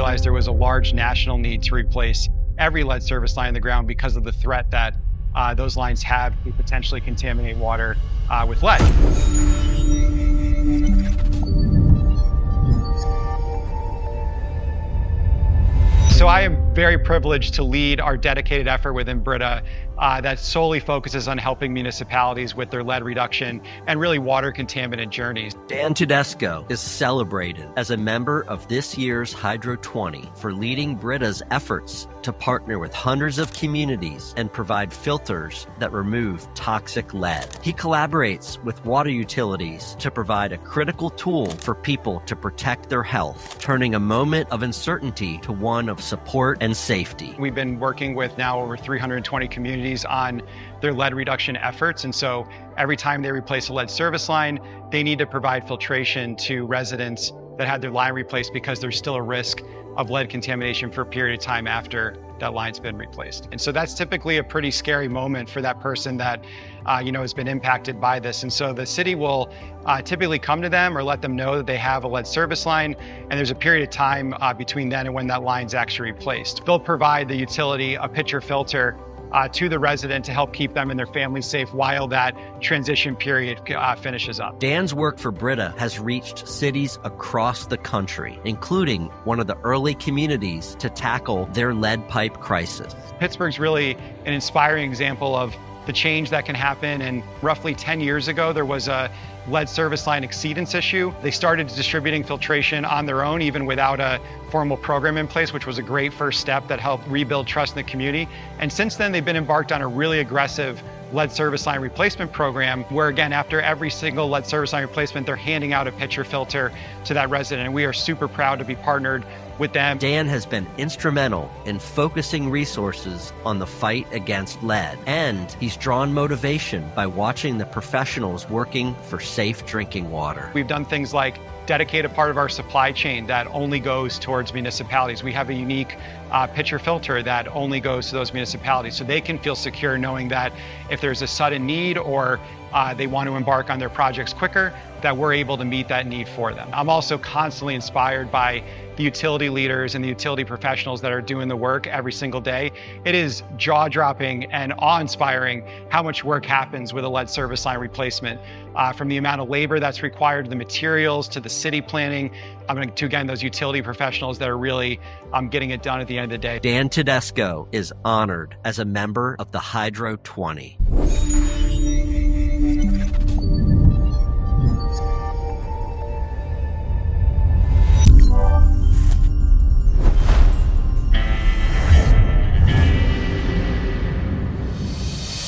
realized there was a large national need to replace every lead service line in the ground because of the threat that those lines have to potentially contaminate water with lead. So I am very privileged to lead our dedicated effort within Brita that solely focuses on helping municipalities with their lead reduction and really water contaminant journeys. Dan Tudesco is celebrated as a member of this year's Hydro20 for leading Brita's efforts to partner with hundreds of communities and provide filters that remove toxic lead. He collaborates with water utilities to provide a critical tool for people to protect their health, turning a moment of uncertainty to one of support and safety. We've been working with now over 320 communities on their lead reduction efforts, and so every time they replace a lead service line, they need to provide filtration to residents that had their line replaced because there's still a risk of lead contamination for a period of time after that line's been replaced. And so that's typically a pretty scary moment for that person that has been impacted by this. And so the city will typically come to them or let them know that they have a lead service line, and there's a period of time between then and when that line's actually replaced. They'll provide the utility a pitcher filter to the resident to help keep them and their family safe while that transition period finishes up. Dan's work for Brita has reached cities across the country, including one of the early communities to tackle their lead pipe crisis. Pittsburgh's really an inspiring example of the change that can happen. And roughly 10 years ago, there was a lead service line excedence issue. They started distributing filtration on their own, even without a formal program in place, which was a great first step that helped rebuild trust in the community. And since then, they've been embarked on a really aggressive lead service line replacement program where, again, after every single lead service line replacement, they're handing out a pitcher filter to that resident. And we are super proud to be partnered with them. Dan has been instrumental in focusing resources on the fight against lead, and he's drawn motivation by watching the professionals working for safe drinking water. We've done things like dedicate a part of our supply chain that only goes towards municipalities. We have a unique pitcher filter that only goes to those municipalities, so they can feel secure knowing that if there's a sudden need or they want to embark on their projects quicker, that we're able to meet that need for them. I'm also constantly inspired by the utility leaders and the utility professionals that are doing the work every single day. It is jaw-dropping and awe-inspiring how much work happens with a lead service line replacement, from the amount of labor that's required, to the materials, to the city planning, to, again, those utility professionals that are really getting it done at the end of the day. Dan Tudesco is honored as a member of the Hydro20.